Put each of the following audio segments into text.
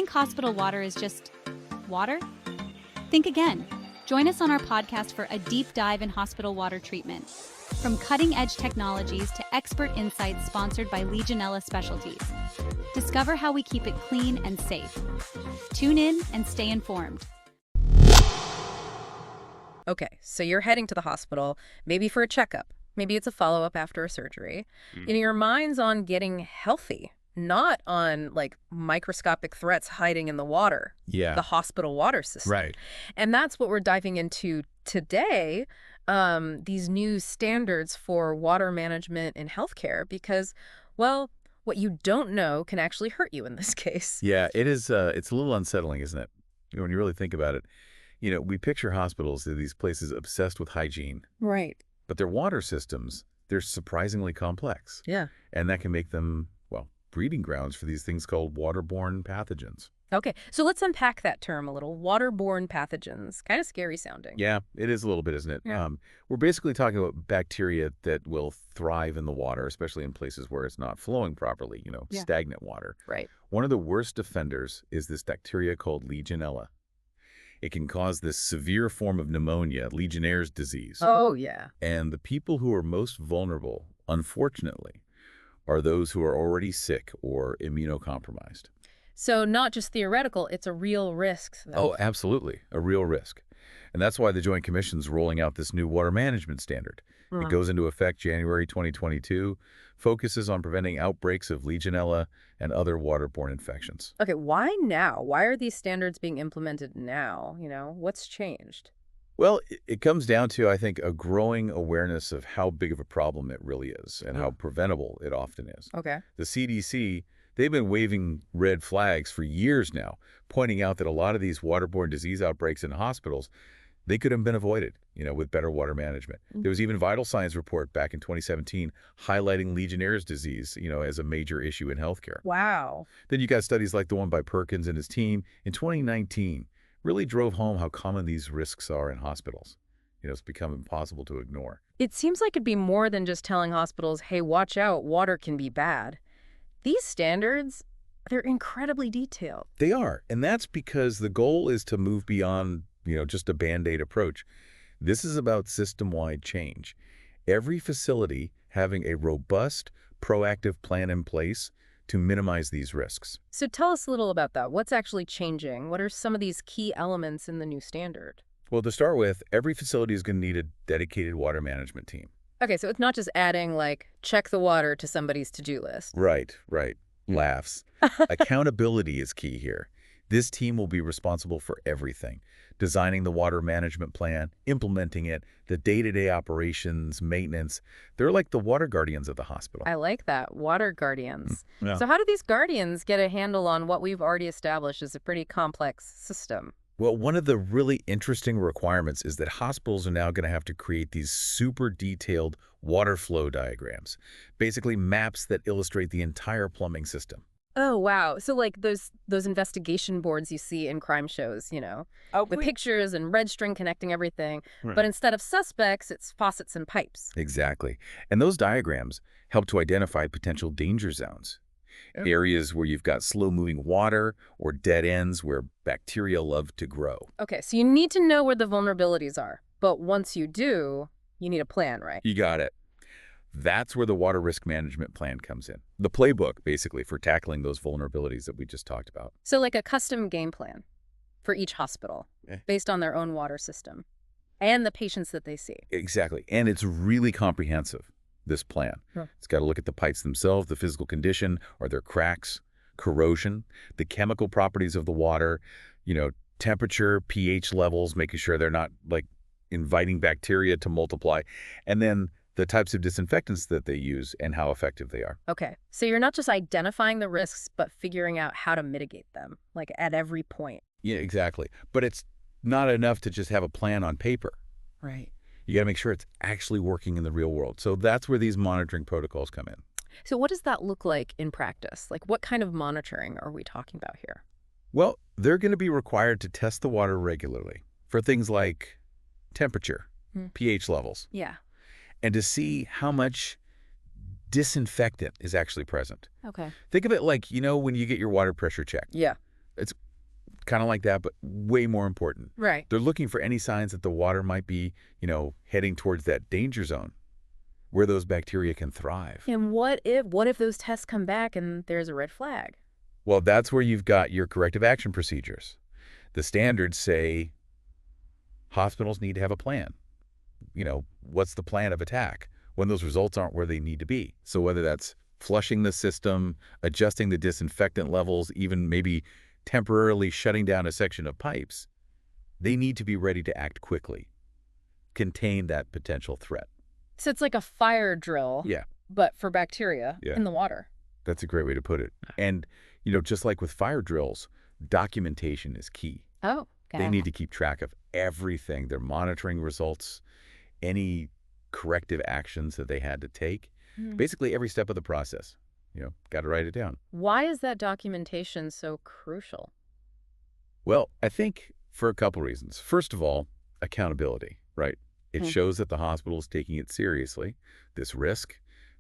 think hospital water is just water? Think again. Join us on our podcast for a deep dive in hospital water treatment. From cutting-edge technologies to expert insights sponsored by Legionella Specialties. Discover how we keep it clean and safe. Tune in and stay informed. Okay, so you're heading to the hospital, maybe for a checkup. Maybe it's a follow-up after a surgery. Your mind's on getting healthy, not on, like, microscopic threats hiding in the water. Yeah. The hospital water system. Right. And that's what we're diving into today, these new standards for water management in healthcare, because, well, what you don't know can actually hurt you in this case. Yeah, it is. It's a little unsettling, isn't it? When you really think about it, we picture hospitals as these places obsessed with hygiene. Right. But their water systems, they're surprisingly complex. Yeah. And that can make them, well, breeding grounds for these things called waterborne pathogens. Okay, so let's unpack that term a little. Waterborne pathogens. Kind of scary sounding. Yeah, it is a little bit, isn't it? Yeah. We're basically talking about bacteria that will thrive in the water, especially in places where it's not flowing properly, Yeah. stagnant water. Right. One of the worst offenders is this bacteria called Legionella. It can cause this severe form of pneumonia, Legionnaire's disease. Oh, yeah. And the people who are most vulnerable, unfortunately, are those who are already sick or immunocompromised. So not just theoretical, it's a real risk. Oh, absolutely. A real risk. And that's why the Joint Commission's rolling out this new water management standard. It goes into effect January 2022, focuses on preventing outbreaks of Legionella and other waterborne infections. Okay, why now? Why are these standards being implemented now? What's changed? Well, it comes down to, I think, a growing awareness of how big of a problem it really is and how preventable it often is. Okay. The CDC, they've been waving red flags for years now, pointing out that a lot of these waterborne disease outbreaks in hospitals, they could have been avoided, with better water management. There was even a Vital Signs report back in 2017 highlighting Legionnaire's disease, as a major issue in healthcare. Wow. Then you got studies like the one by Perkins and his team in 2019 really drove home how common these risks are in hospitals. It's become impossible to ignore. It seems like it'd be more than just telling hospitals, hey, watch out, water can be bad. These standards, they're incredibly detailed. They are, and that's because the goal is to move beyond just a Band-Aid approach. This is about system-wide change. Every facility having a robust, proactive plan in place to minimize these risks. So tell us a little about that. What's actually changing? What are some of these key elements in the new standard? Well, to start with, every facility is going to need a dedicated water management team. Okay, so it's not just adding, check the water to somebody's to-do list. Right. Laughs. Accountability is key here. This team will be responsible for everything. Designing the water management plan, implementing it, the day-to-day operations, maintenance. They're like the water guardians of the hospital. I like that, water guardians. Yeah. So how do these guardians get a handle on what we've already established as a pretty complex system? Well, one of the really interesting requirements is that hospitals are now going to have to create these super detailed water flow diagrams, basically maps that illustrate the entire plumbing system. Oh, wow. So those investigation boards you see in crime shows, with pictures and red string connecting everything. Right. But instead of suspects, it's faucets and pipes. Exactly. And those diagrams help to identify potential danger zones. Areas where you've got slow-moving water or dead ends where bacteria love to grow. Okay, so you need to know where the vulnerabilities are. But once you do, you need a plan, right? You got it. That's where the water risk management plan comes in. The playbook, basically, for tackling those vulnerabilities that we just talked about. So like a custom game plan for each hospital based on their own water system and the patients that they see. Exactly. And it's really comprehensive, this plan. It's got to look at the pipes themselves, the physical condition, are there cracks, corrosion, the chemical properties of the water, temperature, pH levels, making sure they're not inviting bacteria to multiply, and then the types of disinfectants that they use and how effective they are. Okay, so you're not just identifying the risks, but figuring out how to mitigate them, at every point. Yeah, exactly. But it's not enough to just have a plan on paper. Right. You got to make sure it's actually working in the real world. So that's where these monitoring protocols come in. So what does that look like in practice? What kind of monitoring are we talking about here? Well, they're going to be required to test the water regularly for things like temperature, pH levels, Yeah. and to see how much disinfectant is actually present. Okay. Think of it like, when you get your water pressure checked. Yeah. It's kind of like that, but way more important. Right. They're looking for any signs that the water might be, heading towards that danger zone where those bacteria can thrive. And what if those tests come back and there's a red flag? Well, that's where you've got your corrective action procedures. The standards say hospitals need to have a plan. What's the plan of attack when those results aren't where they need to be? So whether that's flushing the system, adjusting the disinfectant levels, even maybe temporarily shutting down a section of pipes, they need to be ready to act quickly, contain that potential threat. So it's like a fire drill, Yeah, but for bacteria Yeah. in the water. that's a great way to put it. And, just like with fire drills, documentation is key. Oh, They need to keep track of everything. They're monitoring results, any corrective actions that they had to take, basically every step of the process. Got to write it down. Why is that documentation so crucial? Well, I think for a couple reasons. First of all, accountability, right? It shows that the hospital is taking it seriously, this risk.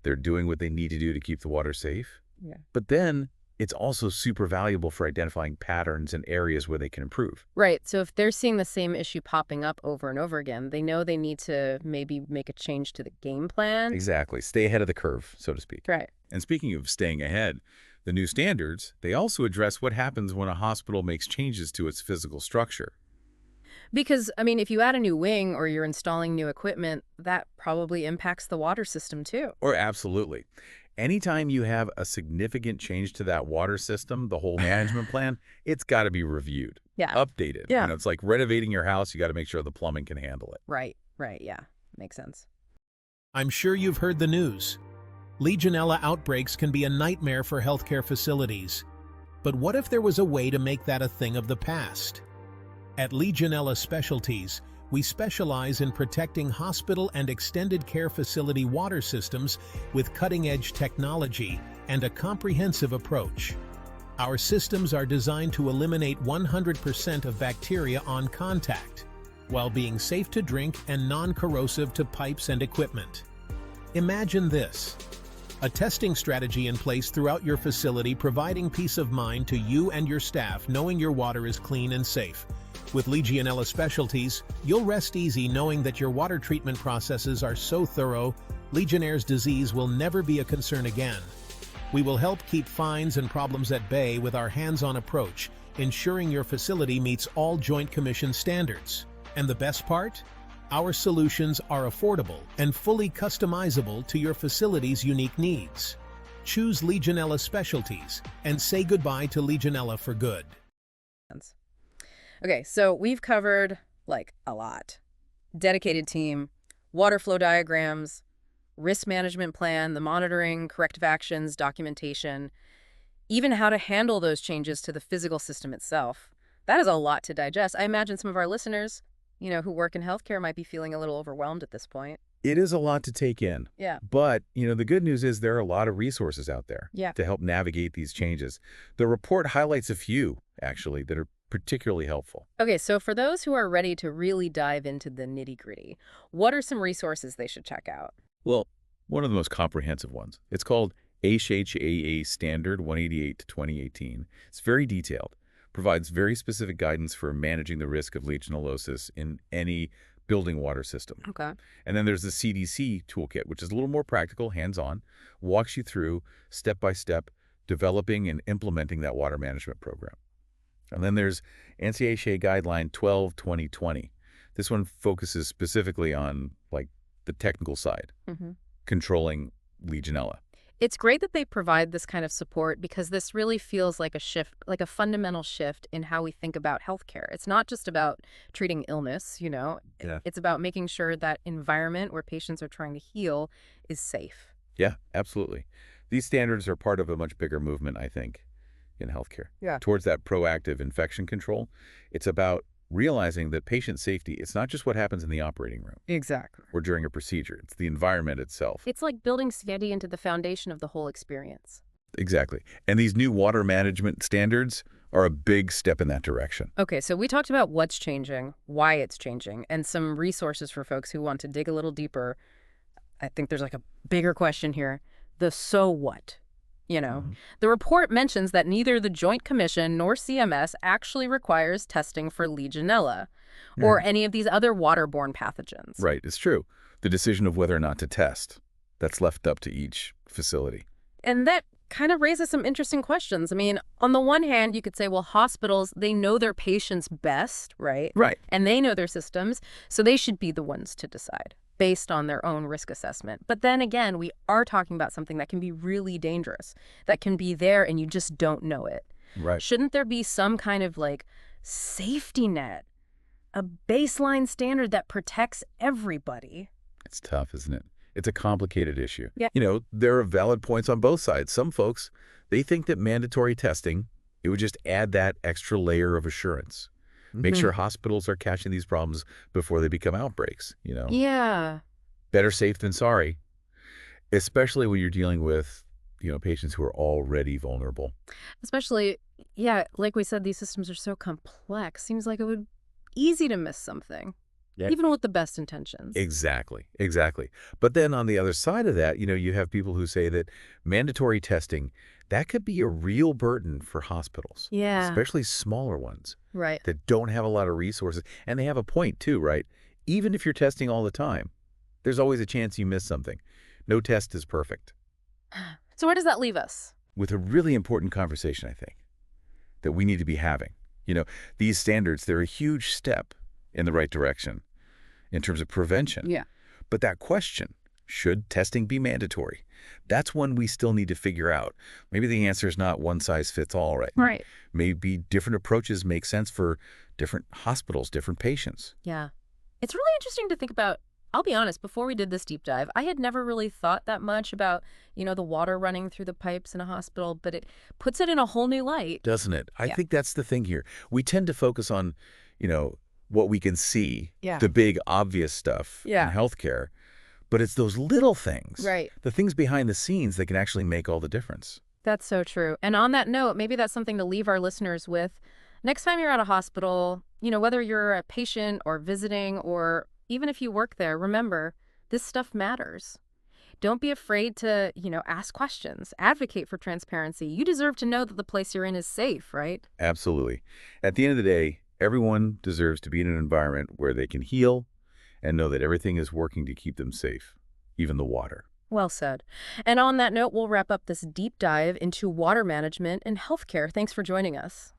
They're doing what they need to do to keep the water safe. Yeah. But then it's also super valuable for identifying patterns and areas where they can improve. Right. So if they're seeing the same issue popping up over and over again, they know they need to maybe make a change to the game plan. Exactly. Stay ahead of the curve, so to speak. Right. And speaking of staying ahead, the new standards, they also address what happens when a hospital makes changes to its physical structure. Because, if you add a new wing or you're installing new equipment, that probably impacts the water system too. Or absolutely. Anytime you have a significant change to that water system, the whole management plan, it's got to be reviewed, Yeah. updated. Yeah. It's like renovating your house. You got to make sure the plumbing can handle it. Right. Yeah. Makes sense. I'm sure you've heard the news. Legionella outbreaks can be a nightmare for healthcare facilities. But what if there was a way to make that a thing of the past? At Legionella Specialties, we specialize in protecting hospital and extended care facility water systems with cutting-edge technology and a comprehensive approach. Our systems are designed to eliminate 100% of bacteria on contact, while being safe to drink and non-corrosive to pipes and equipment. Imagine this: a testing strategy in place throughout your facility, providing peace of mind to you and your staff, knowing your water is clean and safe. With Legionella Specialties, you'll rest easy knowing that your water treatment processes are so thorough, Legionnaire's disease will never be a concern again. We will help keep fines and problems at bay with our hands-on approach, ensuring your facility meets all Joint Commission standards. And the best part? Our solutions are affordable and fully customizable to your facility's unique needs. Choose Legionella Specialties and say goodbye to Legionella for good. Okay, so we've covered, a lot. Dedicated team, water flow diagrams, risk management plan, the monitoring, corrective actions, documentation, even how to handle those changes to the physical system itself. That is a lot to digest. I imagine some of our listeners, who work in healthcare might be feeling a little overwhelmed at this point. It is a lot to take in. Yeah. But, the good news is there are a lot of resources out there to help navigate these changes. The report highlights a few, actually, that are particularly helpful. Okay, so for those who are ready to really dive into the nitty-gritty, what are some resources they should check out? Well, one of the most comprehensive ones. It's called HHAA Standard 188 to 2018. It's very detailed, provides very specific guidance for managing the risk of legionellosis in any building water system. Okay. And then there's the CDC toolkit, which is a little more practical, hands-on, walks you through step-by-step developing and implementing that water management program. And then there's NCHA Guideline 12-2020. This one focuses specifically on, the technical side, controlling Legionella. It's great that they provide this kind of support because this really feels like a shift, like a fundamental shift in how we think about healthcare. It's not just about treating illness, Yeah. It's about making sure that environment where patients are trying to heal is safe. Yeah, absolutely. These standards are part of a much bigger movement, I think, in healthcare. Yeah. Towards that proactive infection control. It's about realizing that patient safety, it's not just what happens in the operating room Exactly. or during a procedure. It's the environment itself. It's like building steady into the foundation of the whole experience. Exactly. And these new water management standards are a big step in that direction. Okay, so we talked about what's changing, why it's changing, and some resources for folks who want to dig a little deeper. I think there's a bigger question here. The so what? you know. The report mentions that neither the Joint Commission nor CMS actually requires testing for Legionella or any of these other waterborne pathogens. Right, it's true. The decision of whether or not to test, that's left up to each facility. And that kind of raises some interesting questions. I mean, on the one hand, you could say, well, hospitals, they know their patients best, right? Right. And they know their systems, so they should be the ones to decide based on their own risk assessment. But then again, we are talking about something that can be really dangerous, that can be there and you just don't know it. Right. Shouldn't there be some kind of like safety net, a baseline standard that protects everybody? It's tough, isn't it? It's a complicated issue. Yeah. You know, there are valid points on both sides. Some folks, they think that mandatory testing, it would just add that extra layer of assurance. Make sure hospitals are catching these problems before they become outbreaks, you know? Yeah. Better safe than sorry, especially when you're dealing with, you know, patients who are already vulnerable. Especially, yeah, like we said, these systems are so complex. Seems like it would easy to miss something, even with the best intentions. Exactly, exactly. But then on the other side of that, you know, you have people who say that mandatory testing, that could be a real burden for hospitals. Yeah. Especially smaller ones Right. that don't have a lot of resources. And they have a point too, right? Even if you're testing all the time, there's always a chance you miss something. No test is perfect. So where does that leave us? With a really important conversation, I think, that we need to be having. You know, these standards, they're a huge step in the right direction in terms of prevention. Yeah. But that question, should testing be mandatory? That's one we still need to figure out. Maybe the answer is not one size fits all, right? Right. Maybe different approaches make sense for different hospitals, different patients. Yeah. It's really interesting to think about. I'll be honest, before we did this deep dive, I had never really thought that much about, you know, the water running through the pipes in a hospital, but it puts it in a whole new light. Doesn't it? I think that's the thing here. We tend to focus on, you know, what we can see, the big obvious stuff in healthcare, but it's those little things, Right. the things behind the scenes that can actually make all the difference. That's so true. And on that note, maybe that's something to leave our listeners with. Next time you're at a hospital, you know, whether you're a patient or visiting, or even if you work there, remember, this stuff matters. Don't be afraid to, you know, ask questions, advocate for transparency. You deserve to know that the place you're in is safe, right? Absolutely. At the end of the day, everyone deserves to be in an environment where they can heal and know that everything is working to keep them safe, even the water. Well said. And on that note, we'll wrap up this deep dive into water management and healthcare. Thanks for joining us.